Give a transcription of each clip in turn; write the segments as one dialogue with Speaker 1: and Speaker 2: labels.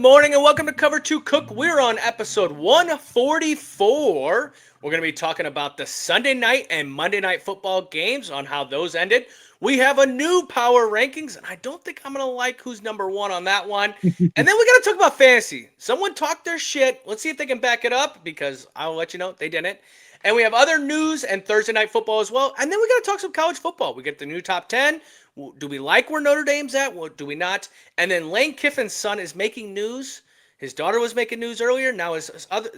Speaker 1: morning and welcome to Cover 2 Cook. We're on episode 144. We're going to be talking about the Sunday night and Monday night football games, on how those ended. We have a new power rankings, and I don't think I'm going to like who's number one on that one. And then we got to talk about fantasy. Someone talked their shit. Let's see if they can back it up, because I'll let you know they didn't. And we have other news and Thursday night football as well. And then we got to talk some college football. We get the new top 10. Do we like where Notre Dame's at? Do we not? And then Lane Kiffin's son is making news. His daughter was making news earlier. Now his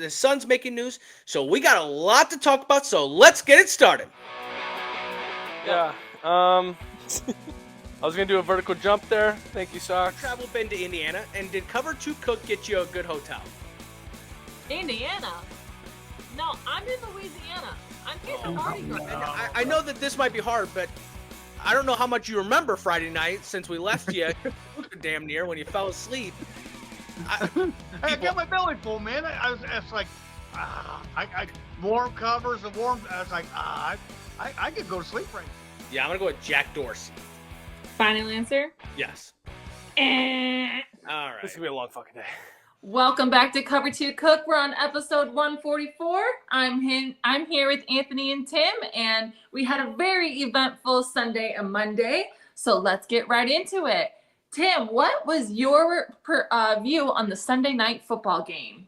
Speaker 1: son's making news. So we got a lot to talk about. So let's get it started.
Speaker 2: Yeah. I was going to do a vertical jump there. Thank you, Socks.
Speaker 1: Travel been to Indiana. And did Cover 2 Cook get you a good hotel?
Speaker 3: Indiana? No, I'm in Louisiana. I'm here for Mardi Gras.
Speaker 1: I know that this might be hard, but I don't know how much you remember Friday night since we left you damn near when you fell asleep.
Speaker 4: I got my belly full, man. I was like, I warm covers and warm. I was like, I could go to sleep right now.
Speaker 1: Yeah, I'm gonna go with Jack Dorsey.
Speaker 3: Final answer?
Speaker 1: Yes.
Speaker 3: Eh.
Speaker 1: All right.
Speaker 2: This is going to be a long fucking day.
Speaker 3: Welcome back to Cover 2 Cook. We're on episode 144. I'm here with Anthony and Tim, and we had a very eventful Sunday and Monday. So let's get right into it. Tim, what was your view on the Sunday night football game?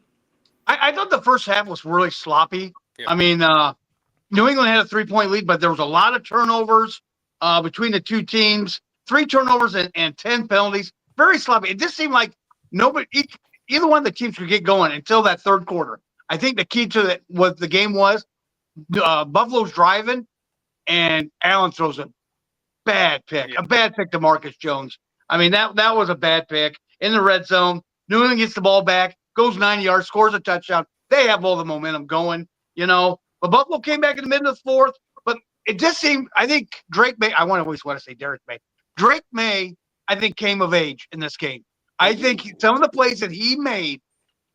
Speaker 4: I thought the first half was really sloppy.
Speaker 1: Yeah.
Speaker 4: I mean, New England had a 3-point lead, but there was a lot of turnovers between the two teams. 3 turnovers and 10 penalties. Very sloppy. It just seemed like either one of the teams could get going until that third quarter. I think the key to what the game was, Buffalo's driving, and Allen throws a bad pick to Marcus Jones. I mean, that was a bad pick in the red zone. New England gets the ball back, goes 9 yards, scores a touchdown. They have all the momentum going, But Buffalo came back in the middle of the fourth. But it just seemed, I think Drake May, always want to say Derek May. Drake May, I think, came of age in this game. I think some of the plays that he made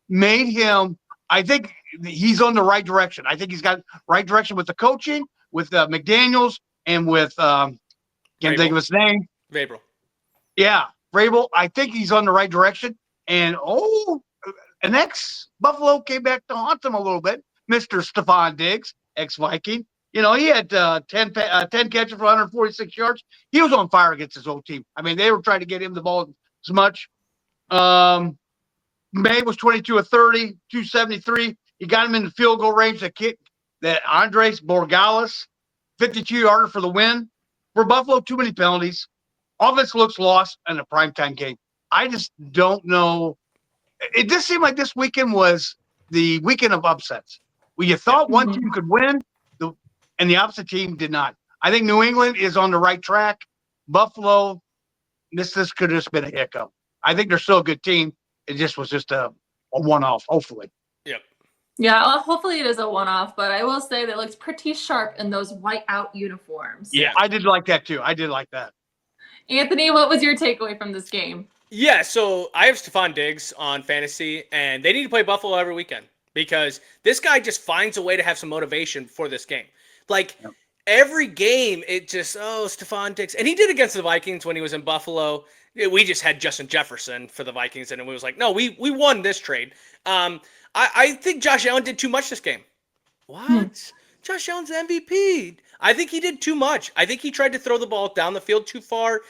Speaker 4: him, I think he's on the right direction. I think he's got right direction with the coaching, with McDaniels, and with, can't think of his name.
Speaker 1: Vrabel.
Speaker 4: Yeah, Vrabel. I think he's on the right direction. And, an ex-Buffalo came back to haunt him a little bit, Mr. Stephon Diggs, ex-Viking. He had 10 catches for 146 yards. He was on fire against his old team. I mean, they were trying to get him the ball as much. May was 22 of 30, 273. He got him in the field goal range. That Andres Borregales, 52-yarder for the win. For Buffalo, too many penalties. Offense looks lost in a primetime game. I just don't know. It just seemed like this weekend was the weekend of upsets, where you thought one team could win, and the opposite team did not. I think New England is on the right track. Buffalo, this could have just been a hiccup. I think they're still a good team. It just was just a one-off, hopefully.
Speaker 1: Yep.
Speaker 3: Yeah, well, hopefully it is a one-off, but I will say that looks pretty sharp in those white-out uniforms.
Speaker 4: Yeah, I did like that too. I did like that.
Speaker 3: Anthony, what was your takeaway from this game?
Speaker 1: Yeah, so I have Stephon Diggs on fantasy, and they need to play Buffalo every weekend, because this guy just finds a way to have some motivation for this game. Every game, it just, Stephon Diggs. And he did against the Vikings when he was in Buffalo. We just had Justin Jefferson for the Vikings, and it was like, no, we won this trade. I think Josh Allen did too much this game. What? Josh Allen's MVP. I think he did too much. I think he tried to throw the ball down the field too far,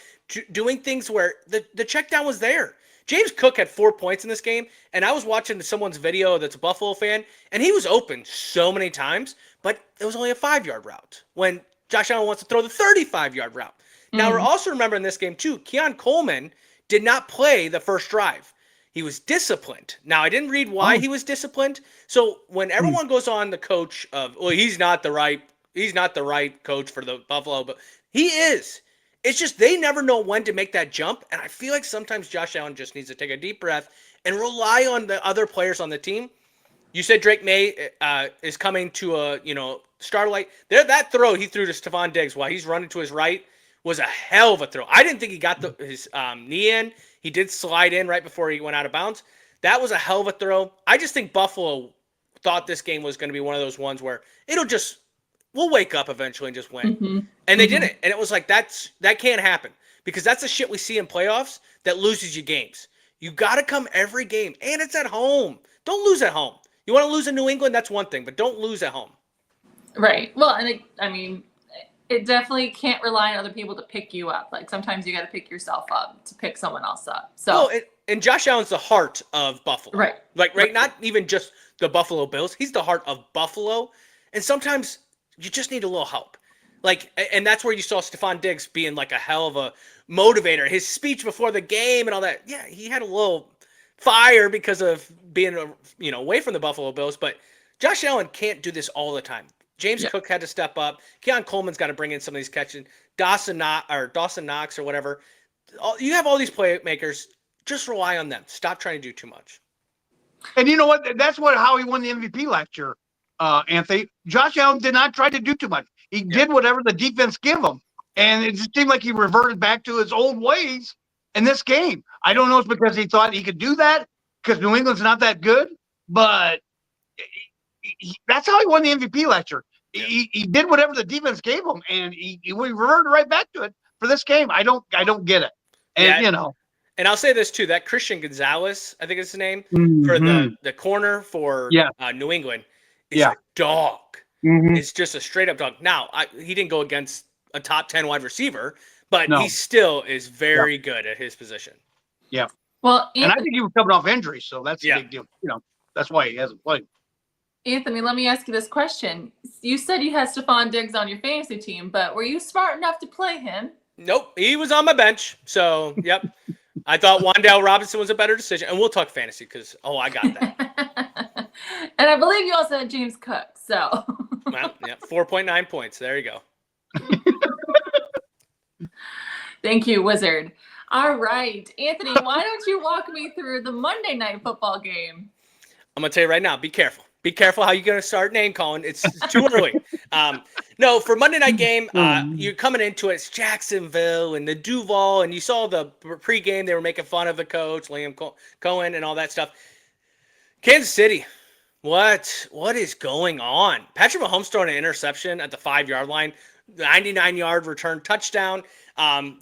Speaker 1: doing things where the check down was there. James Cook had 4 points in this game, and I was watching someone's video that's a Buffalo fan, and he was open so many times, but it was only a 5-yard route when Josh Allen wants to throw the 35-yard route. Now, we're also remembering this game, too. Keon Coleman did not play the first drive. He was disciplined. Now, I didn't read why he was disciplined. So when everyone goes on the coach of, he's not the right coach for the Buffalo, but he is. It's just they never know when to make that jump, and I feel like sometimes Josh Allen just needs to take a deep breath and rely on the other players on the team. You said Drake May is coming to a starlight. That throw he threw to Stephon Diggs while he's running to his right was a hell of a throw. I didn't think he got his knee in. He did slide in right before he went out of bounds. That was a hell of a throw. I just think Buffalo thought this game was going to be one of those ones where we'll wake up eventually and just win. And they didn't. And it was like, that can't happen, because that's the shit we see in playoffs that loses you games. You got to come every game, and it's at home. Don't lose at home. You want to lose in New England, that's one thing, but don't lose at home.
Speaker 3: Right. Well, and I mean, it definitely can't rely on other people to pick you up. Like sometimes you got to pick yourself up to pick someone else up. So,
Speaker 1: well, and Josh Allen's the heart of Buffalo.
Speaker 3: right.
Speaker 1: Right, not even just the Buffalo Bills. He's the heart of Buffalo. And sometimes you just need a little help. Like, and that's where you saw Stephon Diggs being like a hell of a motivator. His speech before the game and all that. Yeah, he had a little fire because of being, away from the Buffalo Bills. But Josh Allen can't do this all the time. James Cook had to step up. Keon Coleman's got to bring in some of these catches. Dawson Knox or whatever. You have all these playmakers. Just rely on them. Stop trying to do too much.
Speaker 4: And you know what? That's how he won the MVP last year, Anthony. Josh Allen did not try to do too much. He did whatever the defense gave him. And it just seemed like he reverted back to his old ways in this game. I don't know if it's because he thought he could do that because New England's not that good, but that's how he won the MVP last year. Yeah. He did whatever the defense gave him, and he reverted right back to it for this game. I don't get it. And,
Speaker 1: And I'll say this, too. That Christian Gonzalez, I think is his name, for the corner for New England, is a dog. Mm-hmm. It's just a straight-up dog. Now, he didn't go against a top 10 wide receiver, but he still is very good at his position.
Speaker 4: Yeah.
Speaker 3: Well,
Speaker 4: and I think he was coming off injury, so that's a big deal. That's why he hasn't played.
Speaker 3: Anthony, let me ask you this question. You said you had Stephon Diggs on your fantasy team, but were you smart enough to play him?
Speaker 1: Nope. He was on my bench. So, yep. I thought Wan'Dale Robinson was a better decision. And we'll talk fantasy because, I got that.
Speaker 3: And I believe you also had James Cook. So,
Speaker 1: well, 4.9 points. There you go.
Speaker 3: Thank you, Wizard. All right. Anthony, why don't you walk me through the Monday Night Football game?
Speaker 1: I'm going to tell you right now, be careful. Be careful how you're going to start name calling. It's too early. No, for Monday night game, you're coming into it. It's Jacksonville and the Duval, and you saw the pregame. They were making fun of the coach, Liam Cohen, and all that stuff. Kansas City, what is going on? Patrick Mahomes throwing an interception at the 5-yard line, 99-yard return touchdown.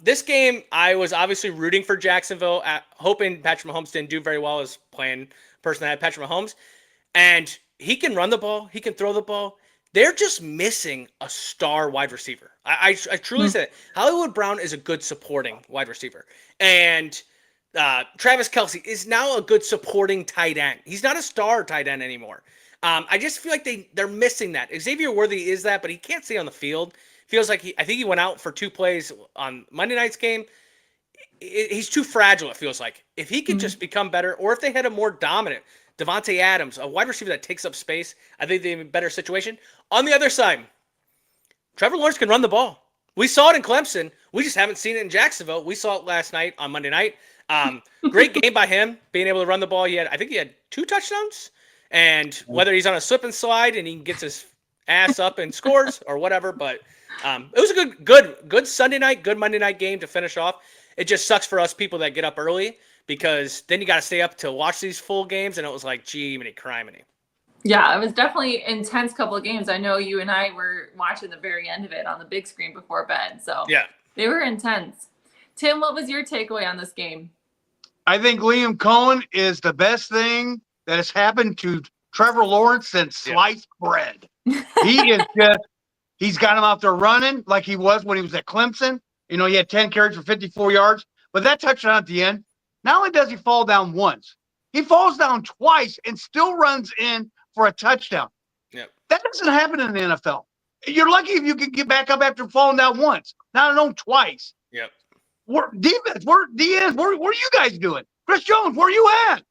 Speaker 1: This game, I was obviously rooting for Jacksonville, hoping Patrick Mahomes didn't do very well as playing person that had Patrick Mahomes. And he can run the ball. He can throw the ball. They're just missing a star wide receiver. I truly say that. Hollywood Brown is a good supporting wide receiver. And Travis Kelce is now a good supporting tight end. He's not a star tight end anymore. I just feel like they're missing that. Xavier Worthy is that, but he can't stay on the field. Feels like I think he went out for 2 plays on Monday night's game. He's too fragile, it feels like. If he could just become better, or if they had a more dominant Devontae Adams, a wide receiver that takes up space, I think they're in a better situation. On the other side, Trevor Lawrence can run the ball. We saw it in Clemson. We just haven't seen it in Jacksonville. We saw it last night on Monday night. Great game by him, being able to run the ball. I think he had 2 touchdowns. And whether he's on a slip and slide and he gets his ass up and scores or whatever, but it was a good Sunday night, good Monday night game to finish off. It just sucks for us people that get up early, because then you got to stay up to watch these full games, and it was like, gee, many criminy.
Speaker 3: Yeah, it was definitely an intense couple of games. I know you and I were watching the very end of it on the big screen before bed, so they were intense. Tim, what was your takeaway on this game?
Speaker 4: I think Liam Cohen is the best thing that has happened to Trevor Lawrence since sliced bread. He's got him out there running like he was when he was at Clemson. He had 10 carries for 54 yards, but that touchdown at the end, not only does he fall down once, he falls down twice and still runs in for a touchdown.
Speaker 1: Yep.
Speaker 4: That doesn't happen in the NFL. You're lucky if you can get back up after falling down once, not alone twice.
Speaker 1: Yep.
Speaker 4: Defense, where are you guys doing? Chris Jones, where are you at?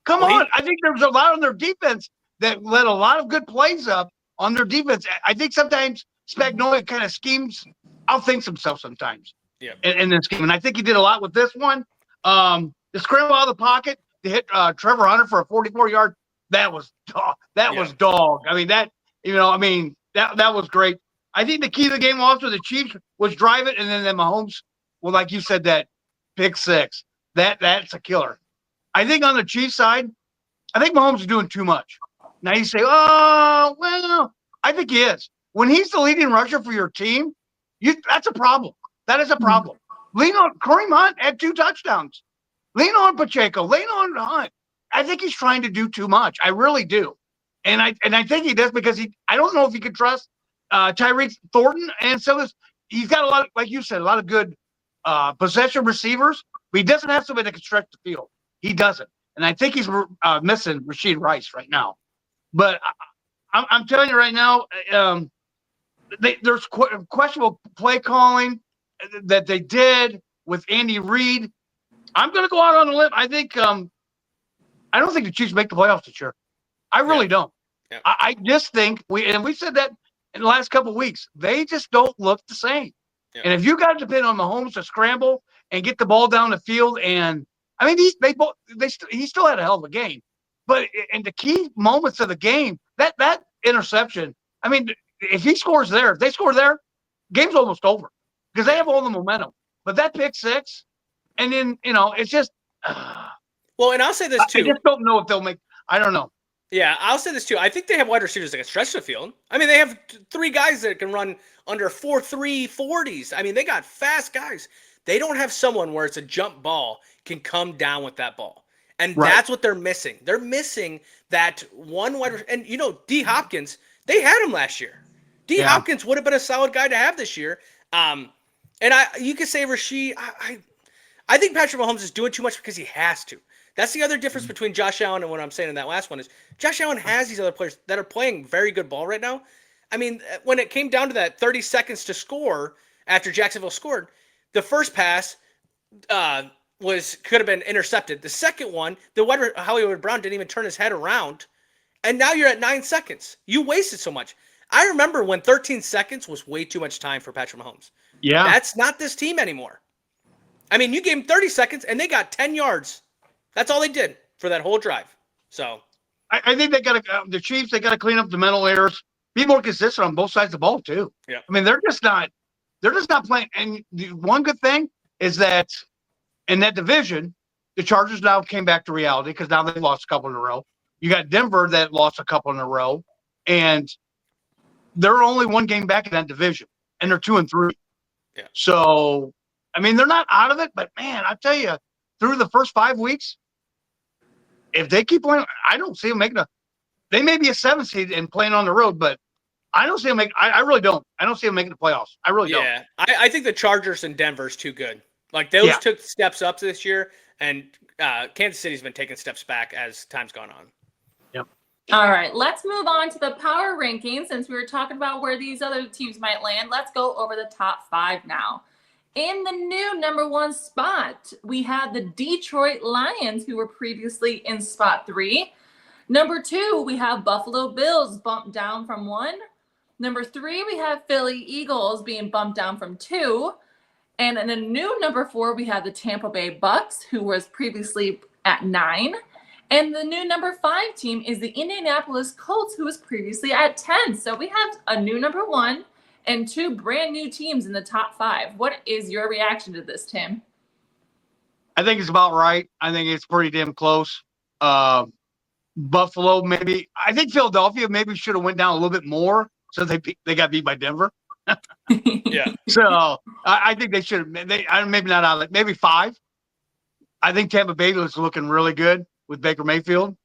Speaker 4: Come on. I think there was a lot on their defense that led a lot of good plays up on their defense. I think sometimes Spagnuolo kind of schemes, outthinks himself sometimes in this game. And I think he did a lot with this one. The scramble out of the pocket to hit Trevor Hunter for a 44-yard, that was dog. I mean, that was great. I think the key to the game also, the Chiefs was drive it, and then Mahomes, well, like you said, that pick 6. That's a killer. I think on the Chiefs side, I think Mahomes is doing too much. Now you say, oh, well, I think he is. When he's the leading rusher for your team, that's a problem. That is a problem. Kareem Hunt had 2 touchdowns. Lean on Pacheco. Lean on Hunt. I think he's trying to do too much. I really do. And I think he does because I don't know if he can trust Tyreek Thornton and so he's got a lot, like you said, a lot of good possession receivers, but he doesn't have somebody that can stretch the field. He doesn't. And I think he's missing Rashid Rice right now. But I'm telling you right now, there's questionable play calling that they did with Andy Reid. I'm going to go out on a limb. I think I don't think the Chiefs make the playoffs this year. I really don't. Yeah. I just think we said that in the last couple of weeks. They just don't look the same. Yeah. And if you got to depend on Mahomes to scramble and get the ball down the field, and I mean he still had a hell of a game, but in the key moments of the game, that interception. I mean, if he scores there, if they score there, game's almost over because they have all the momentum. But that pick six, and then it's just.
Speaker 1: Well, and I'll say this too.
Speaker 4: I just don't know if they'll make. I don't know.
Speaker 1: Yeah, I'll say this too. I think they have wide receivers that can stretch the field. I mean, they have 3 guys that can run under 4.3 40s. I mean, they got fast guys. They don't have someone where it's a jump ball can come down with that ball. And that's what they're missing. They're missing that one wide receiver. And, D. Hopkins, they had him last year. D. Hopkins would have been a solid guy to have this year. And you could say Rasheed, I think Patrick Mahomes is doing too much because he has to. That's the other difference between Josh Allen and what I'm saying in that last one is Josh Allen has these other players that are playing very good ball right now. I mean, when it came down to that 30 seconds to score after Jacksonville scored, the first pass could have been intercepted. The second one, Hollywood Brown didn't even turn his head around. And now you're at 9 seconds. You wasted so much. I remember when 13 seconds was way too much time for Patrick Mahomes.
Speaker 4: Yeah.
Speaker 1: That's not this team anymore. I mean, you gave them 30 seconds and they got 10 yards. That's all they did for that whole drive. So
Speaker 4: I think they got to the Chiefs. They got to clean up the mental errors, be more consistent on both sides of the ball too.
Speaker 1: Yeah.
Speaker 4: I mean, they're just not playing. And the one good thing is that in that division, the Chargers now came back to reality because now they lost a couple in a row. You got Denver that lost a couple in a row, and they're only 1 game back in that division, and they're 2-3.
Speaker 1: Yeah.
Speaker 4: So, I mean, they're not out of it, but man, I tell you, through the first 5 weeks, if they keep playing, I don't see them making they may be a 7 seed and playing on the road, but I don't see them I really don't. I don't see them making the playoffs. I really don't.
Speaker 1: Yeah, I think the Chargers and Denver's too good. Like those took steps up this year, and Kansas City's been taking steps back as time's gone on.
Speaker 4: Yep.
Speaker 3: All right, let's move on to the power rankings. Since we were talking about where these other teams might land, let's go over the top 5 now. In the new number 1 spot, we have the Detroit Lions, who were previously in spot 3. Number 2, we have Buffalo Bills bumped down from 1. Number 3, we have Philly Eagles being bumped down from 2. And in a new number 4, we have the Tampa Bay Bucks, who was previously at 9. And the new number 5 team is the Indianapolis Colts, who was previously at 10. So we have a new number 1 and 2 brand new teams in the top 5. What is your reaction to this, Tim?
Speaker 4: I think it's about right. I think it's pretty damn close. Buffalo, maybe. I think Philadelphia maybe should have went down a little bit more, so they got beat by Denver.
Speaker 1: Yeah.
Speaker 4: So I think they should have. Maybe not out. Maybe 5. I think Tampa Bay is looking really good with Baker Mayfield.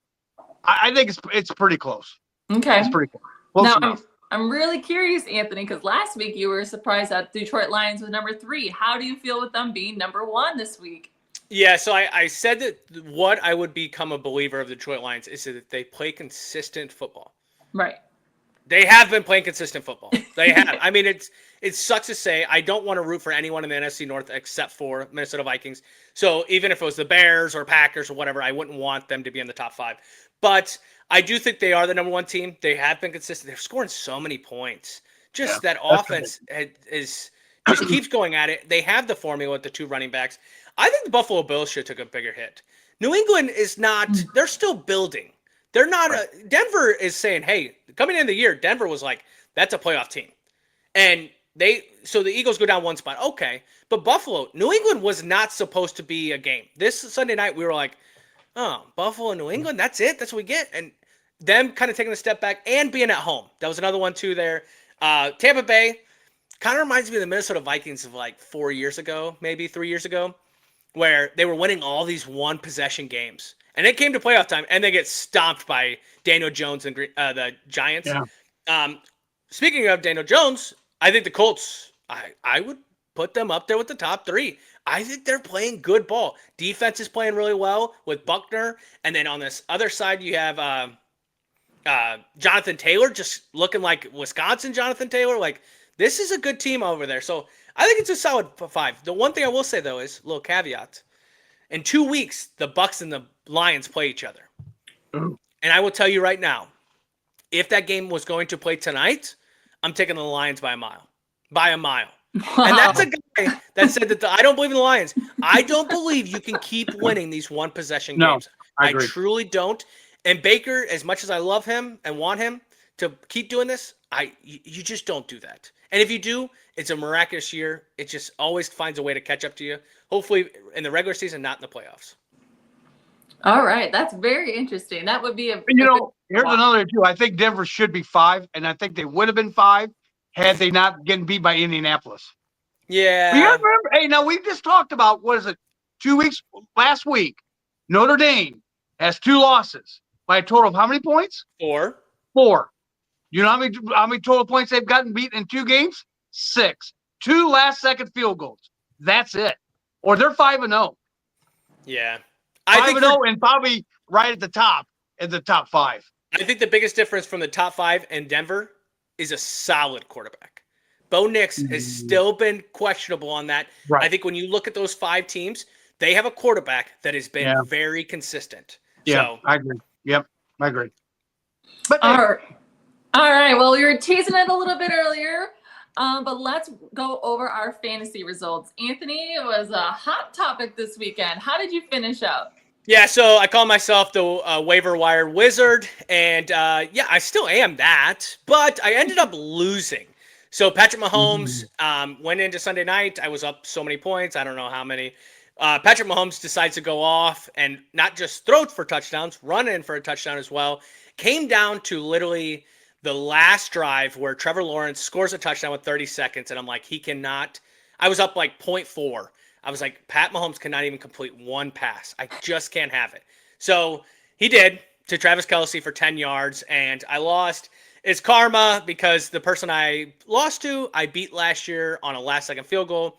Speaker 4: I think it's pretty close.
Speaker 3: Okay.
Speaker 4: It's pretty close enough.
Speaker 3: I'm really curious, Anthony, because last week you were surprised that Detroit Lions was number 3. How do you feel with them being number 1 this week?
Speaker 1: Yeah, so I said that what I would become a believer of the Detroit Lions is that they play consistent football.
Speaker 3: Right.
Speaker 1: They have been playing consistent football. They have. I mean, it sucks to say. I don't want to root for anyone in the NFC North except for Minnesota Vikings. So even if it was the Bears or Packers or whatever, I wouldn't want them to be in the top 5. But I do think they are the number 1 team. They have been consistent. They're scoring so many points. Just that offense just keeps going at it. They have the formula with the 2 running backs. I think the Buffalo Bills should have took a bigger hit. New England is not. They're still building. They're not. Denver is saying, hey, coming into the year, Denver was like, that's a playoff team. And so the Eagles go down 1 spot. Okay. But Buffalo, New England was not supposed to be a game. This Sunday night, we were like, oh, Buffalo and New England, that's it. That's what we get. And them kind of taking a step back and being at home. That was another one, too, there. Tampa Bay kind of reminds me of the Minnesota Vikings of like 4 years ago, maybe 3 years ago, where they were winning all these one possession games, and it came to playoff time, and they get stomped by Daniel Jones and the Giants.
Speaker 4: Yeah.
Speaker 1: Speaking of Daniel Jones, I think the Colts, I would put them up there with the top 3. I think they're playing good ball. Defense is playing really well with Buckner, and then on this other side you have Jonathan Taylor, just looking like Wisconsin Jonathan Taylor. Like, this is a good team over there. So I think it's a solid 5. The one thing I will say, though, is a little caveat. In 2 weeks, the Bucs and the Lions play each other.
Speaker 4: Ooh.
Speaker 1: And I will tell you right now, if that game was going to play tonight, I'm taking the Lions by a mile. By a mile.
Speaker 3: Wow.
Speaker 1: And that's a guy that said that I don't believe in the Lions. I don't believe you can keep winning these one-possession games.
Speaker 4: I
Speaker 1: I
Speaker 4: agree.
Speaker 1: truly don't. And Baker, as much as I love him and want him to keep doing this, you just don't do that. And if you do, it's a miraculous year. It just always finds a way to catch up to you. Hopefully in the regular season, not in the playoffs.
Speaker 3: All right, that's very interesting. That would be
Speaker 4: And here's another too. I think Denver should be 5, and I think they would have been 5 had they not getting beat by Indianapolis.
Speaker 1: Yeah.
Speaker 4: You remember? Hey, now we just talked about, what is it, 2 weeks last week? Notre Dame has 2 losses by a total of how many points?
Speaker 1: 4.
Speaker 4: 4. You know how many total points they've gotten beat in 2 games? 6. 2 last-second field goals. That's it. Or they're 5-0.
Speaker 1: Yeah.
Speaker 4: 5-0 and probably right at the top 5.
Speaker 1: I think the biggest difference from the top 5 and Denver is a solid quarterback. Bo Nix has still been questionable on that.
Speaker 4: Right.
Speaker 1: I think when you look at those 5 teams, they have a quarterback that has been very consistent.
Speaker 4: Yeah,
Speaker 1: So,
Speaker 4: I agree. Yep, I agree. But
Speaker 3: All right. Well, we were teasing it a little bit earlier, but let's go over our fantasy results. Anthony, it was a hot topic this weekend. How did you finish up?
Speaker 1: yeah, so I call myself the waiver wire wizard, and I still am that, but I ended up losing. So Patrick Mahomes went into Sunday night. I was up so many points. I don't know how many. Patrick Mahomes decides to go off and not just throw for touchdowns, run in for a touchdown as well. Came down to literally the last drive where Trevor Lawrence scores a touchdown with 30 seconds, and I'm like, he cannot. I was up like 0.4. I was like, Pat Mahomes cannot even complete one pass. I just can't have it. So he did to Travis Kelce for 10 yards, and I lost. It's karma because the person I lost to, I beat last year on a last-second field goal.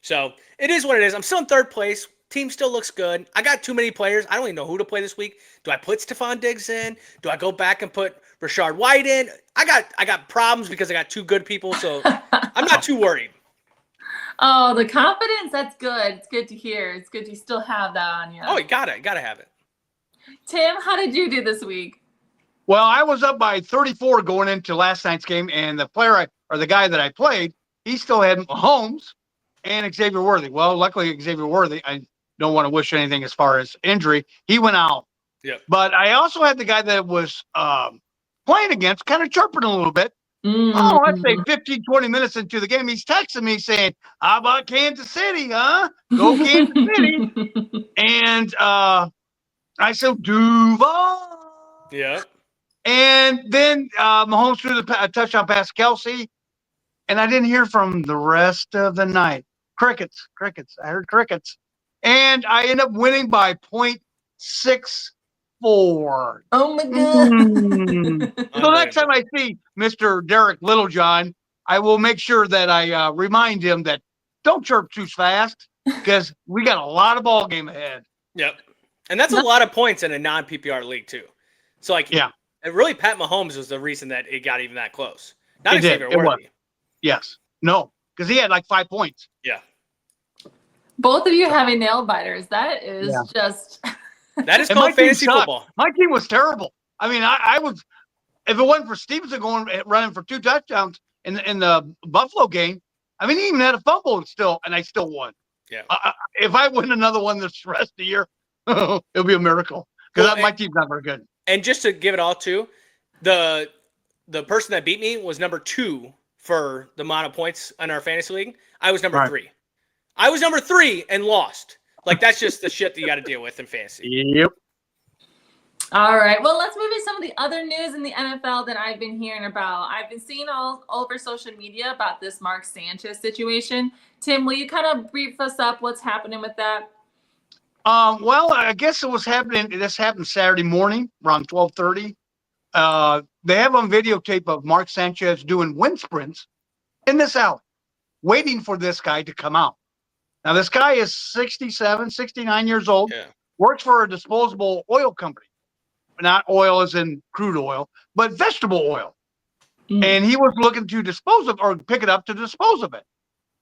Speaker 1: So it is what it is. I'm still in 3rd place. Team still looks good. I got too many players. I don't even know who to play this week. Do I put Stephon Diggs in? Do I go back and put Rashard White in? I got problems because I got 2 good people, so I'm not too worried.
Speaker 3: Oh, the confidence, that's good. It's good to hear. It's good you still have that on you.
Speaker 1: Oh, you got to have it.
Speaker 3: Tim, how did you do this week?
Speaker 4: Well, I was up by 34 going into last night's game, and the guy that I played, he still had Mahomes and Xavier Worthy. Well, luckily Xavier Worthy, I don't want to wish anything as far as injury. He went out.
Speaker 1: Yeah.
Speaker 4: But I also had the guy that was playing against, kind of chirping a little bit. Oh, I'd say 15, 20 minutes into the game, he's texting me saying, how about Kansas City, huh? Go Kansas City. And I said, Duval.
Speaker 1: Yeah.
Speaker 4: And then Mahomes threw a touchdown pass to Kelce, and I didn't hear from the rest of the night. Crickets. I heard crickets. And I ended up winning by 0.64.
Speaker 3: Oh, my God.
Speaker 4: So next time I see Mr. Derek Littlejohn, I will make sure that I remind him that don't chirp too fast because we got a lot of ball game ahead.
Speaker 1: Yep. And that's a lot of points in a non-PPR league, too. So, and really, Pat Mahomes was the reason that it got even that close. Not Xavier Worthy.
Speaker 4: Yes. No, because he had like 5 points.
Speaker 1: Yeah.
Speaker 3: Both of you having nail biters. That is just.
Speaker 1: That is called fantasy football.
Speaker 4: My team was terrible. I mean, I was. If it wasn't for Stevenson running for 2 touchdowns in the Buffalo game, I mean, he even had a fumble and I still won.
Speaker 1: Yeah.
Speaker 4: If I win another one this rest of the year, it'll be a miracle because my team's not very good.
Speaker 1: And just to give it all to, the person that beat me was number 2 for the amount of points in our fantasy league. I was number 3. I was number 3 and lost. Like, that's just the shit that you got to deal with in fantasy.
Speaker 4: Yep.
Speaker 3: All right. Well, let's move into some of the other news in the NFL that I've been hearing about. I've been seeing all over social media about this Mark Sanchez situation. Tim, will you kind of brief us up what's happening with that?
Speaker 4: Well, I guess it was happening. This happened Saturday morning around 12:30. They have on videotape of Mark Sanchez doing wind sprints in this alley, waiting for this guy to come out. Now, this guy is 67, 69 years old, works for a disposable oil company. Not oil as in crude oil, but vegetable oil. And he was looking to dispose of or pick it up to dispose of it.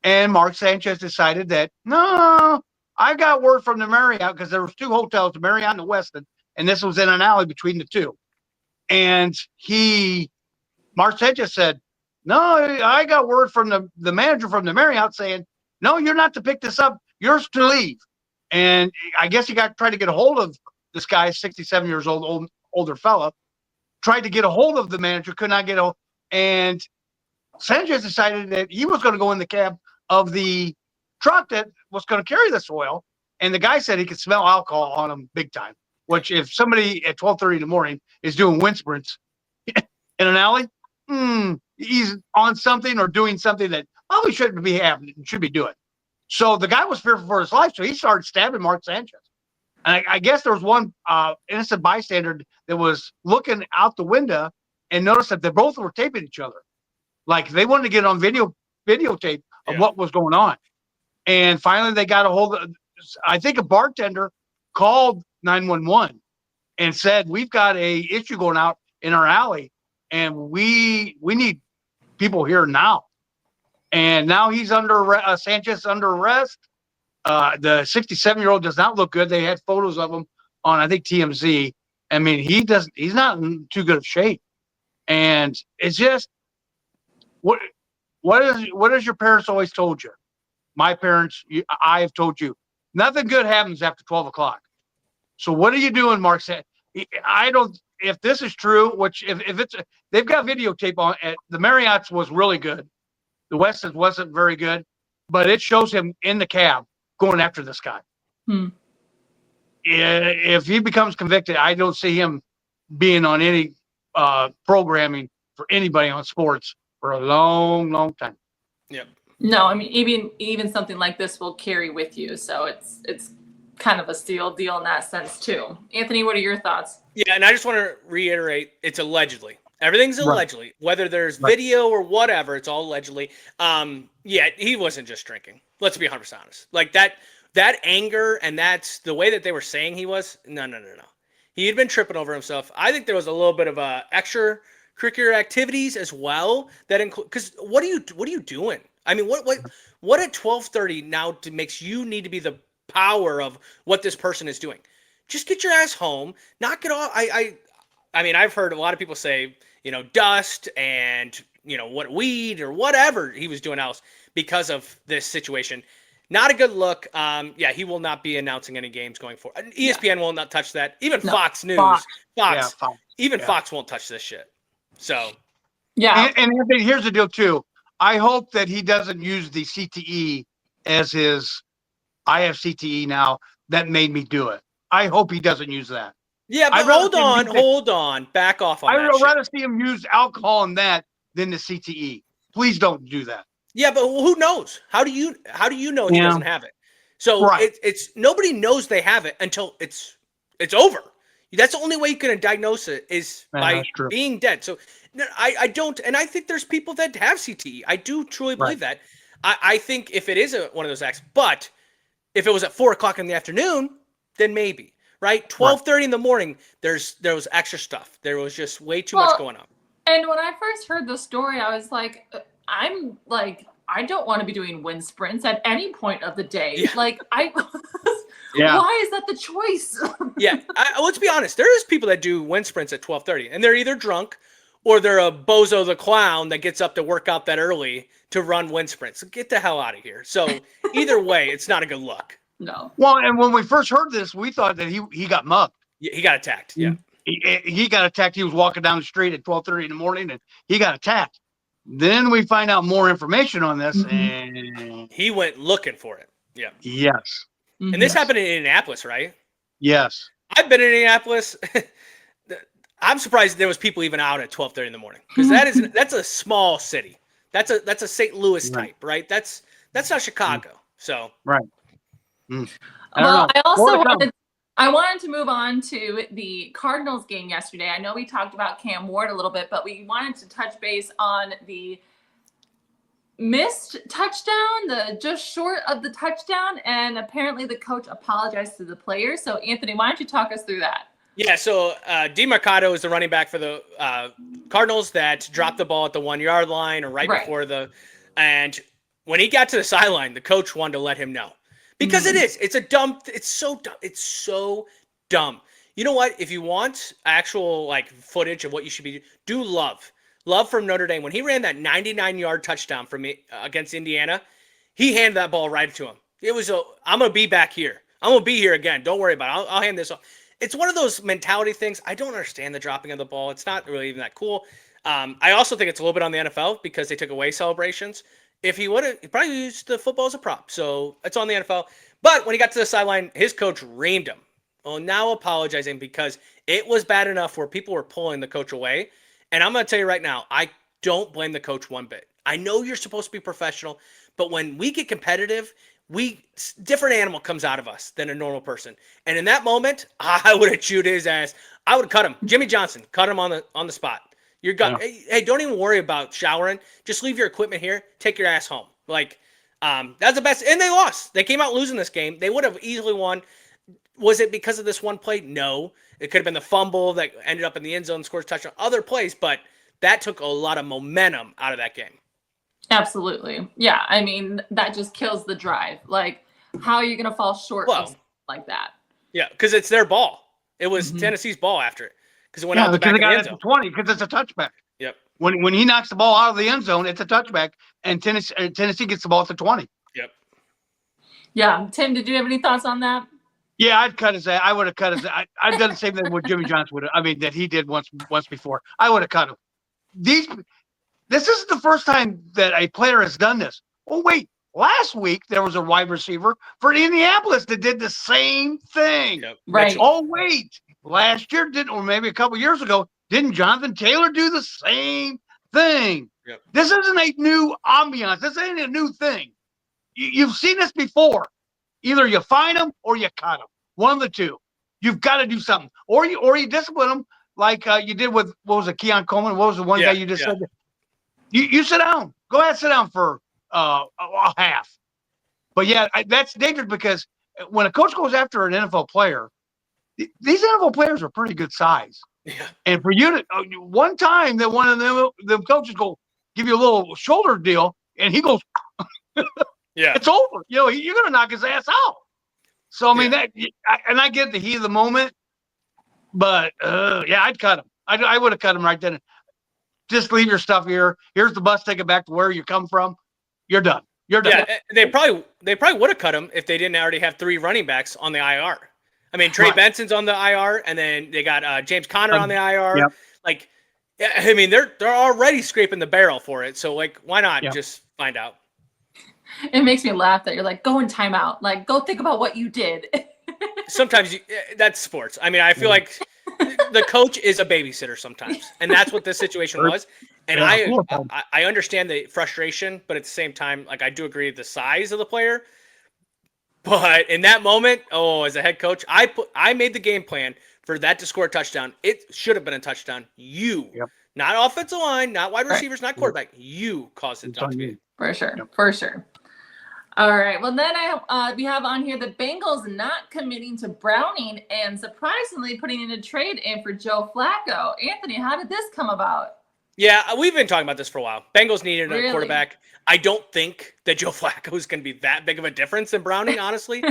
Speaker 4: And Mark Sanchez decided that, no, I got word from the Marriott, because there was two hotels, the Marriott and the Westin, and this was in an alley between the two. And Mark Sanchez said, no, I got word from the manager from the Marriott saying, no, you're not to pick this up. Yours to leave. And I guess he tried to get a hold of this guy, 67 years old, older fella, tried to get a hold of the manager, could not get a hold. And Sanchez decided that he was going to go in the cab of the truck that was going to carry this oil. And the guy said he could smell alcohol on him big time, which if somebody at 12:30 in the morning is doing wind sprints in an alley, he's on something or doing something that probably shouldn't be happening, should be doing. So the guy was fearful for his life, so he started stabbing Mark Sanchez. And I guess there was one innocent bystander that was looking out the window and noticed that they both were taping each other. Like they wanted to get on videotape of what was going on. And finally they got a hold of, I think a bartender called 911 and said, we've got a issue going out in our alley and we need people here now. And now he's Sanchez under arrest. The 67-year-old does not look good. They had photos of him on, I think, TMZ. I mean, he's not in too good of shape. And it's just, what has your parents always told you? My parents, I have told you, nothing good happens after 12 o'clock. So what are you doing, Mark said? If this is true, which if it's, they've got videotape on it. The Marriott's was really good. The Westin's wasn't very good, but it shows him in the cab going after this guy. If he becomes convicted, I don't see him being on any programming for anybody on sports for a long, long time.
Speaker 1: Yep.
Speaker 3: No, I mean even something like this will carry with you, so it's kind of a steal deal in that sense too. Anthony, what are your thoughts?
Speaker 1: Yeah, and I just want to reiterate, it's allegedly. Everything's allegedly. Whether there's video or whatever, it's all allegedly. Yeah, he wasn't just drinking. Let's be 100% honest. Like that anger and that's the way that they were saying he was. No. He had been tripping over himself. I think there was a little bit of extracurricular activities as well that include, because what are you doing? I mean, what at 12:30 now makes you need to be the power of what this person is doing? Just get your ass home, knock it off. I mean, I've heard a lot of people say, dust and, what weed or whatever he was doing else because of this situation. Not a good look. Yeah, he will not be announcing any games going forward. ESPN will not touch that. Even Fox News, Fox won't touch this shit. So,
Speaker 3: yeah.
Speaker 4: And here's the deal too. I hope that he doesn't use the CTE as his, I have CTE now, that made me do it. I hope he doesn't use that.
Speaker 1: Yeah, but hold on. Back off on that.
Speaker 4: I would rather see him use alcohol in that than the CTE. Please don't do that.
Speaker 1: Yeah, but who knows? How do you know he doesn't have it? So it's nobody knows they have it until it's over. That's the only way you can diagnose it is by being dead. So I don't, and I think there's people that have CTE. I do truly believe that. I think if it is one of those acts, but if it was at 4:00 in the afternoon, then maybe. Right? 12:30 in the morning, there was extra stuff. There was just way too much going on.
Speaker 3: And when I first heard the story, I was like, I don't want to be doing wind sprints at any point of the day.
Speaker 1: Yeah.
Speaker 3: Like, why is that the choice?
Speaker 1: Yeah. Let's be honest. There is people that do wind sprints at 12:30, and they're either drunk or they're a bozo the clown that gets up to work out that early to run wind sprints. So get the hell out of here. So either way, it's not a good look.
Speaker 3: No.
Speaker 4: Well, and when we first heard this, we thought that he got mugged.
Speaker 1: Yeah, he got attacked. Yeah.
Speaker 4: He got attacked. He was walking down the street at 12:30 in the morning, and he got attacked. Then we find out more information on this, and
Speaker 1: he went looking for it. Yeah.
Speaker 4: Yes.
Speaker 1: And this happened in Indianapolis, right?
Speaker 4: Yes.
Speaker 1: I've been in Indianapolis. I'm surprised there was people even out at 12:30 in the morning because that's a small city. That's a St. Louis type, right? That's not Chicago. So
Speaker 4: right. I don't know.
Speaker 3: I also
Speaker 4: More to come.
Speaker 3: wanted to move on to the Cardinals game yesterday. I know we talked about Cam Ward a little bit, but we wanted to touch base on the missed touchdown, the just short of the touchdown, and apparently the coach apologized to the players. So Anthony, why don't you talk us through that?
Speaker 1: Yeah, so DeMarcado is the running back for the Cardinals that dropped the ball at the 1 yard line or right before and when he got to the sideline, the coach wanted to let him know because it's so dumb. It's so dumb. You know what? If you want actual like footage of what you should be, do Love from Notre Dame. When he ran that 99-yard touchdown for me against Indiana, he handed that ball right to him. It was I'm going to be back here. I'm going to be here again. Don't worry about it. I'll hand this off. It's one of those mentality things. I don't understand the dropping of the ball. It's not really even that cool. I also think it's a little bit on the NFL because they took away celebrations. If he would have, he probably used the football as a prop. So it's on the NFL. But when he got to the sideline, his coach reamed him. Well, now apologizing because it was bad enough where people were pulling the coach away. And I'm going to tell you right now, I don't blame the coach one bit. I know you're supposed to be professional, but when we get competitive, different animal comes out of us than a normal person. And in that moment, I would have chewed his ass. I would have cut him. Jimmy Johnson, cut him on the spot. You're got. Yeah. Hey, don't even worry about showering. Just leave your equipment here. Take your ass home. Like, that's the best. And they lost. They came out losing this game. They would have easily won. Was it because of this one play? No. It could have been the fumble that ended up in the end zone, scores a touchdown, other plays, but that took a lot of momentum out of that game.
Speaker 3: Absolutely. Yeah. I mean, that just kills the drive. Like, how are you going to fall short of something like that?
Speaker 1: Yeah, because it's their ball. It was Tennessee's ball after it. Because it went out the back of the end zone.
Speaker 4: 20 because it's a touchback.
Speaker 1: Yep.
Speaker 4: When he knocks the ball out of the end zone, it's a touchback, and Tennessee gets the ball at the 20.
Speaker 1: Yep.
Speaker 3: Yeah. Tim, did you have any thoughts on that?
Speaker 4: Yeah, I'd cut his ass. I would have cut his ass. I've done the same thing with Jimmy Johnson would have. I mean, that he did once before. I would have cut him. This isn't the first time that a player has done this. Oh, wait. Last week, there was a wide receiver for Indianapolis that did the same thing.
Speaker 1: Yep.
Speaker 3: Right.
Speaker 4: Oh, wait. Last year, or maybe a couple years ago, didn't Jonathan Taylor do the same thing?
Speaker 1: Yep.
Speaker 4: This isn't a new ambiance. This ain't a new thing. You've seen this before. Either you fine them or you cut them. One of the two. You've got to do something. Or you discipline them like you did with, what was it, Keon Coleman? What was the one guy you just said? You sit down. Go ahead, sit down for a half. But, yeah, that's dangerous because when a coach goes after an NFL player, these NFL players are pretty good size.
Speaker 1: Yeah. And
Speaker 4: for you to one time that one of them coaches go give you a little shoulder deal, and he goes,
Speaker 1: yeah,
Speaker 4: it's over. You know, you're going to knock his ass out. So, I mean, I get the heat of the moment, but, I'd cut him. I would have cut him right then. Just leave your stuff here. Here's the bus ticket back to where you come from. You're done. You're done.
Speaker 1: Yeah, they probably would have cut him if they didn't already have 3 running backs on the IR. I mean, Trey Benson's on the IR, and then they got James Conner on the IR.
Speaker 4: Yep.
Speaker 1: Like, I mean, they're already scraping the barrel for it. So, like, why not just find out?
Speaker 3: It makes me laugh that you're like, go in timeout. Like, go think about what you did.
Speaker 1: Sometimes that's sports. I mean, I feel like the coach is a babysitter sometimes, and that's what this situation was. And I understand the frustration, but at the same time, like, I do agree with the size of the player. But in that moment, as a head coach, I made the game plan for that to score a touchdown. It should have been a touchdown. Not offensive line, not wide receivers, not quarterback. You caused it not to be.
Speaker 3: For sure. For sure. All right. Well, then we have on here the Bengals not committing to Browning and surprisingly putting in a trade in for Joe Flacco. Anthony, how did this come about?
Speaker 1: Yeah, we've been talking about this for a while. Bengals needed a quarterback. I don't think that Joe Flacco is going to be that big of a difference in Browning, honestly.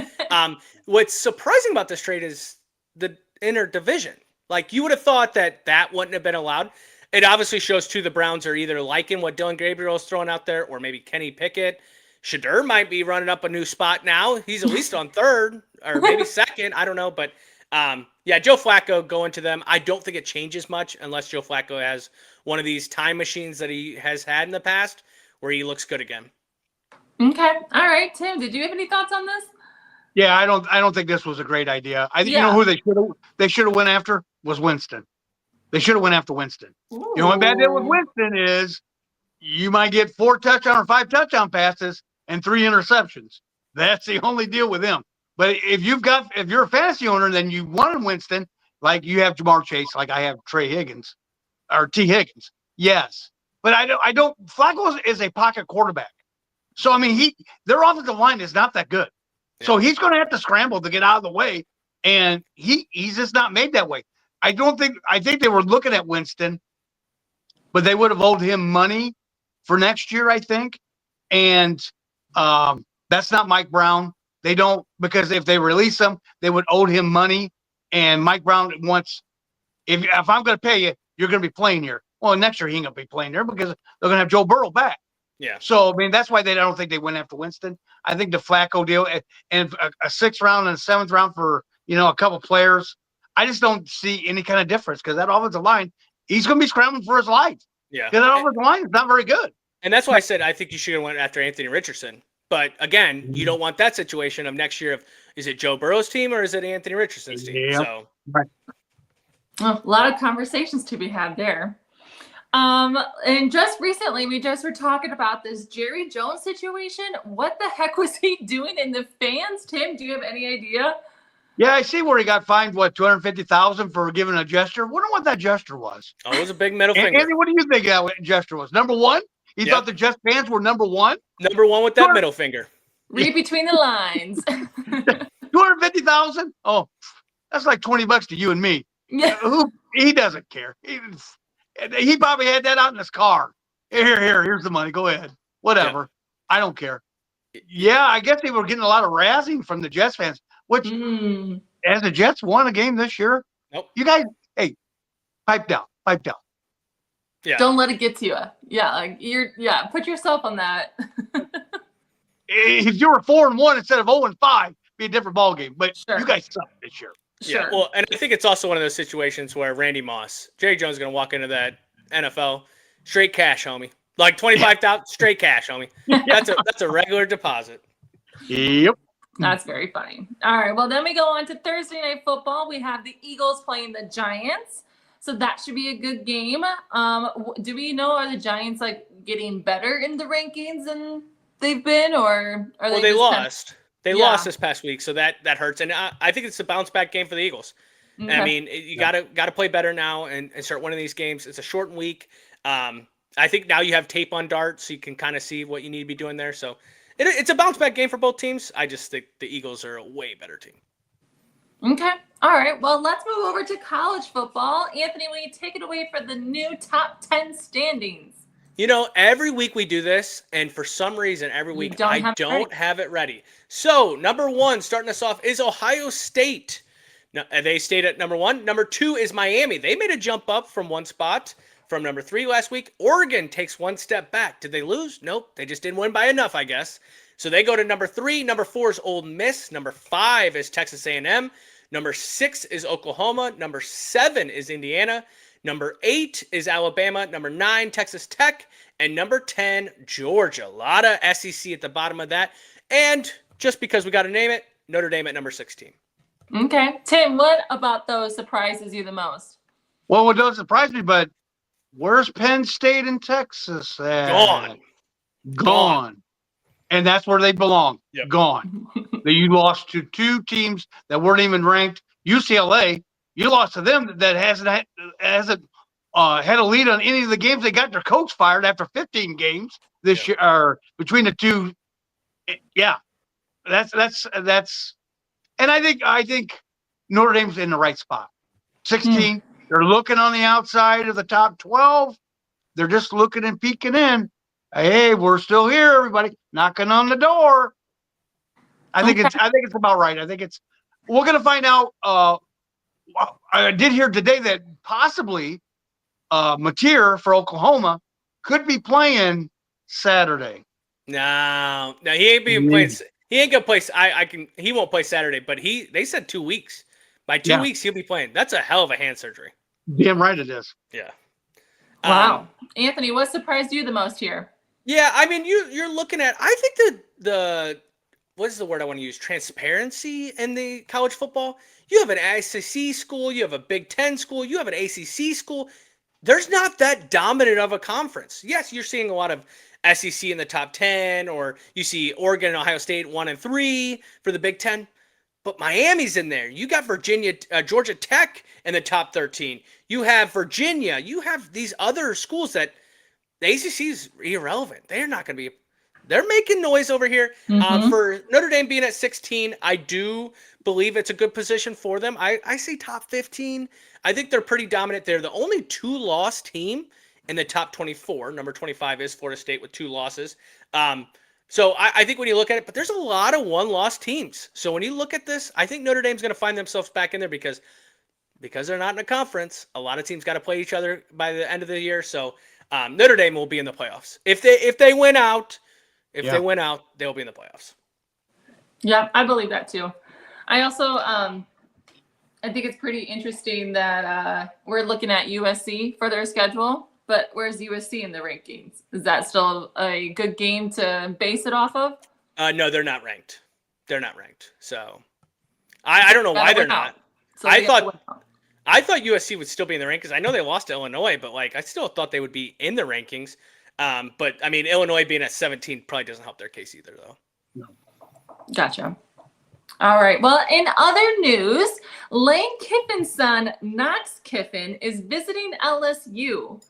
Speaker 1: What's surprising about this trade is the inner division. Like, you would have thought that wouldn't have been allowed. It obviously shows, too, the Browns are either liking what Dylan Gabriel is throwing out there or maybe Kenny Pickett. Shadur might be running up a new spot now. He's at least on third or maybe second. I don't know. But, Joe Flacco going to them. I don't think it changes much unless Joe Flacco has one of these time machines that he has had in the past where he looks good again.
Speaker 3: Okay. All right. Tim, did you have any thoughts on this?
Speaker 4: Yeah, I don't think this was a great idea. You know who they should have went after was Winston. They should have went after Winston.
Speaker 3: Ooh.
Speaker 4: You know what bad deal with Winston is you might get 4 touchdown or 5 touchdown passes and 3 interceptions. That's the only deal with him. But if you're a fantasy owner, then you wanted Winston, like you have Jamar Chase, like I have Trey Higgins or T Higgins. Yes, but I don't. Flacco is a pocket quarterback, so I mean their offensive line is not that good, so he's going to have to scramble to get out of the way, and he's just not made that way. I think they were looking at Winston, but they would have owed him money for next year, I think, and that's not Mike Brown. They don't, because if they release him, they would owe him money. And Mike Brown wants, if I'm going to pay you, you're going to be playing here. Well, next year he ain't going to be playing there because they're going to have Joe Burrow back.
Speaker 1: Yeah.
Speaker 4: So, I mean, that's why I don't think they went after Winston. I think the Flacco deal and a 6th round and a 7th round for, a couple players, I just don't see any kind of difference because that offensive line, he's going to be scrambling for his life.
Speaker 1: Yeah.
Speaker 4: Because that offensive line is not very good.
Speaker 1: And that's why I said I think you should have went after Anthony Richardson. But again, you don't want that situation of next year of is it Joe Burrow's team or is it Anthony Richardson's team?
Speaker 4: Yeah.
Speaker 1: So
Speaker 4: right.
Speaker 3: Well, a lot of conversations to be had there. And just recently, we just were talking about this Jerry Jones situation. What the heck was he doing in the fans? Tim, do you have any idea?
Speaker 4: Yeah, I see where he got fined, $250,000 for giving a gesture. Wonder what that gesture was.
Speaker 1: Oh, it was a big middle finger.
Speaker 4: Andy, what do you think that gesture was? Number one? He thought the Jets fans were number one?
Speaker 1: Number one with that middle finger.
Speaker 3: Read between the lines.
Speaker 4: $250,000? Oh, that's like $20 to you and me.
Speaker 3: Yeah.
Speaker 4: He doesn't care. He probably had that out in his car. Here's the money. Go ahead. Whatever. Yeah. I don't care. Yeah, I guess they were getting a lot of razzing from the Jets fans, which has the Jets won a game this year?
Speaker 1: Nope.
Speaker 4: You guys, hey, pipe down.
Speaker 3: Yeah. Don't let it get to you. Yeah, put yourself on that.
Speaker 4: If you were 4-1 instead of 0-5, be a different ballgame. But you guys suck this year.
Speaker 3: Sure.
Speaker 1: Yeah, well, and I think it's also one of those situations where Randy Moss, Jerry Jones is going to walk into that NFL straight cash, homie. Like 25,000 straight cash, homie. That's a regular deposit.
Speaker 4: Yep.
Speaker 3: That's very funny. All right, well, then we go on to Thursday Night Football. We have the Eagles playing the Giants. So that should be a good game. Do we know, are the Giants like getting better in the rankings than they've been, or are they?
Speaker 1: Well, they lost. They lost this past week, so that hurts. And I think it's a bounce back game for the Eagles. Okay. I mean, you gotta play better now and start winning these games. It's a shortened week. I think now you have tape on Dart, so you can kind of see what you need to be doing there. So it's a bounce back game for both teams. I just think the Eagles are a way better team.
Speaker 3: Okay. All right. Well, let's move over to college football. Anthony, will you take it away for the new top 10 standings?
Speaker 1: Every week we do this, and for some reason, every week I don't have it ready. So, number 1, starting us off, is Ohio State. Now, they stayed at number 1. Number 2 is Miami. They made a jump up from one spot from number 3 last week. Oregon takes one step back. Did they lose? Nope. They just didn't win by enough, I guess. So they go to number 3. Number 4 is Ole Miss. Number 5 is Texas A&M. Number 6 is Oklahoma. Number 7 is Indiana. Number 8 is Alabama. Number 9, Texas Tech. And number 10, Georgia. A lot of SEC at the bottom of that. And just because we got to name it, Notre Dame at number 16.
Speaker 3: Okay. Tim, what about those surprises you the most?
Speaker 4: Well, it doesn't surprise me, but where's Penn State and Texas at? Gone. And that's where they belong. Yep. Gone. You lost to 2 teams that weren't even ranked. UCLA, you lost to them that hasn't had a lead on any of the games. They got their coach fired after 15 games this year, or between the 2. Yeah, that's. And I think Notre Dame's in the right spot. 16. They're looking on the outside of the top 12. They're just looking and peeking in. Hey, we're still here, everybody, knocking on the door. I think it's about right. I think we're going to find out. I did hear today that possibly Mateer for Oklahoma could be playing Saturday.
Speaker 1: No, he ain't being playing. He ain't gonna play. He won't play Saturday, but they said 2 weeks. By 2 weeks, he'll be playing. That's a hell of a hand surgery.
Speaker 4: Damn right it is.
Speaker 1: Yeah.
Speaker 3: Wow. Anthony, what surprised you the most here?
Speaker 1: Yeah, I mean, you're looking at. I think the what is the word I want to use? Transparency in the college football. You have an SEC school. You have a Big Ten school. You have an ACC school. There's not that dominant of a conference. Yes, you're seeing a lot of SEC in the top 10, or you see Oregon and Ohio State 1 and 3 for the Big Ten. but Miami's in there. You got Georgia Tech in the top 13. You have Virginia. You have these other schools that the ACC is irrelevant. They're not going to be. They're making noise over here. For Notre Dame being at 16, I do believe it's a good position for them. I say top 15. I think they're pretty dominant. They're the only 2-loss team in the top 24. Number 25 is Florida State with 2 losses. So I think when you look at it, but there's a lot of 1-loss teams. So when you look at this, I think Notre Dame's going to find themselves back in there because they're not in a conference. A lot of teams got to play each other by the end of the year. So Notre Dame will be in the playoffs. If they win out, they win out, they'll be in the playoffs.
Speaker 3: Yeah, I believe that too. I also I think it's pretty interesting that we're looking at USC for their schedule, but where's USC in the rankings? Is that still a good game to base it off of?
Speaker 1: No, they're not ranked. They're not ranked. So I don't know why they're not.
Speaker 3: So
Speaker 1: I thought USC would still be in the rankings. I know they lost to Illinois, but I still thought they would be in the rankings. But I mean, Illinois being at 17 probably doesn't help their case either, though.
Speaker 4: No.
Speaker 3: Gotcha. All right. Well, in other news, Lane Kiffin's son, Knox Kiffin, is visiting LSU.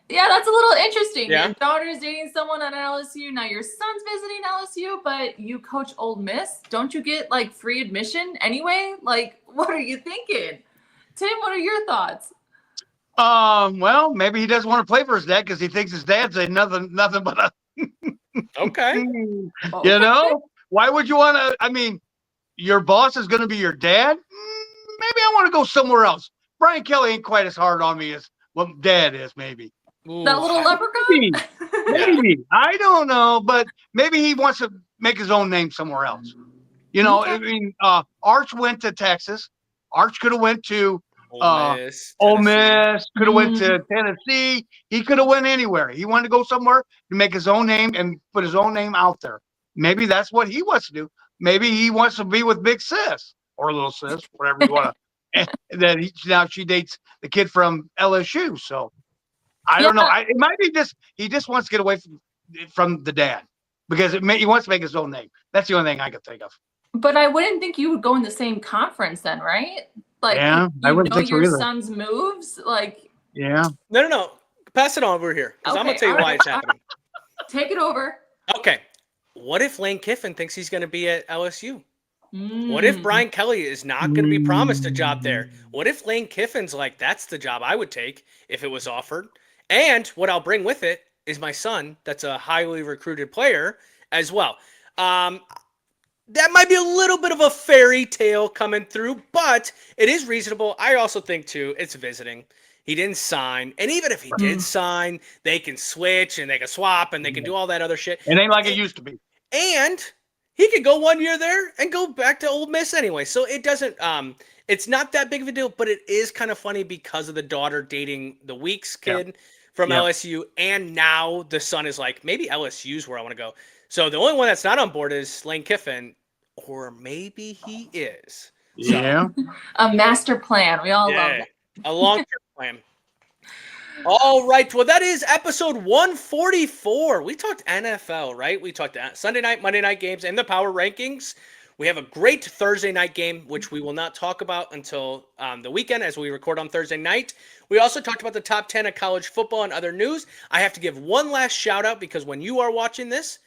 Speaker 3: Yeah, that's a little interesting.
Speaker 1: Yeah.
Speaker 3: Your daughter's dating someone at LSU. Now your son's visiting LSU, but you coach Ole Miss. Don't you get free admission anyway? What are you thinking? Tim, what are your thoughts?
Speaker 4: Well, maybe he doesn't want to play for his dad because he thinks his dad's nothing but a.
Speaker 1: Okay.
Speaker 4: You know, why would you want to? I mean, your boss is going to be your dad. Maybe I want to go somewhere else. Brian Kelly ain't quite as hard on me as what Dad is. Maybe
Speaker 3: that little leprechaun.
Speaker 4: Maybe I don't know, but maybe he wants to make his own name somewhere else. You know, I mean, Arch went to Texas. Arch could have went to. Ole Miss, could have went to Tennessee. He could have went anywhere. He wanted to go somewhere to make his own name and put his own name out there. Maybe that's what he wants to do. Maybe he wants to be with Big Sis or Little Sis, whatever you want to. And now she dates the kid from LSU. So I don't know. It might be he just wants to get away from the dad because he wants to make his own name. That's the only thing I could think of.
Speaker 3: But I wouldn't think you would go in the same conference then, right?
Speaker 4: I wouldn't think so
Speaker 3: your
Speaker 4: either.
Speaker 3: son's moves,
Speaker 4: Yeah.
Speaker 1: No. Pass it on over here because I'm gonna tell you why it's happening.
Speaker 3: Take it over.
Speaker 1: Okay. What if Lane Kiffin thinks he's gonna be at LSU? What if Brian Kelly is not gonna be promised a job there? What if Lane Kiffin's that's the job I would take if it was offered? And what I'll bring with it is my son. That's a highly recruited player as well. That might be a little bit of a fairy tale coming through, but it is reasonable. I also think, too, it's visiting. He didn't sign. And even if he did sign, they can switch and they can swap and they can do all that other shit.
Speaker 4: It ain't like it used to be.
Speaker 1: And he could go 1 year there and go back to Ole Miss anyway. So it doesn't it's not that big of a deal, but it is kind of funny because of the daughter dating the Weeks kid from LSU. And now the son is maybe LSU's where I want to go. So the only one that's not on board is Lane Kiffin, or maybe he is.
Speaker 4: Yeah.
Speaker 3: A master plan. We all love that.
Speaker 1: A long-term plan. All right. Well, that is episode 144. We talked NFL, right? We talked Sunday night, Monday night games, and the power rankings. We have a great Thursday night game, which we will not talk about until the weekend as we record on Thursday night. We also talked about the top 10 of college football and other news. I have to give one last shout out because when you are watching this,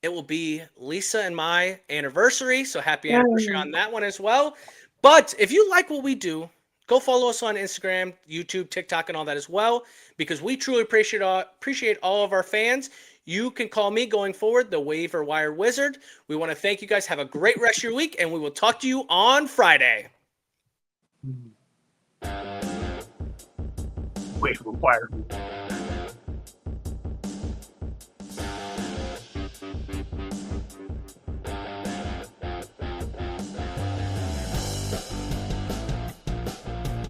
Speaker 1: it will be Lisa and my anniversary. So happy anniversary on that one as well. But if you like what we do, go follow us on Instagram, YouTube, TikTok, and all that as well, because we truly appreciate all of our fans. You can call me going forward, the Waiver Wire Wizard. We want to thank you guys. Have a great rest of your week, and we will talk to you on Friday.
Speaker 4: Waiver Wire.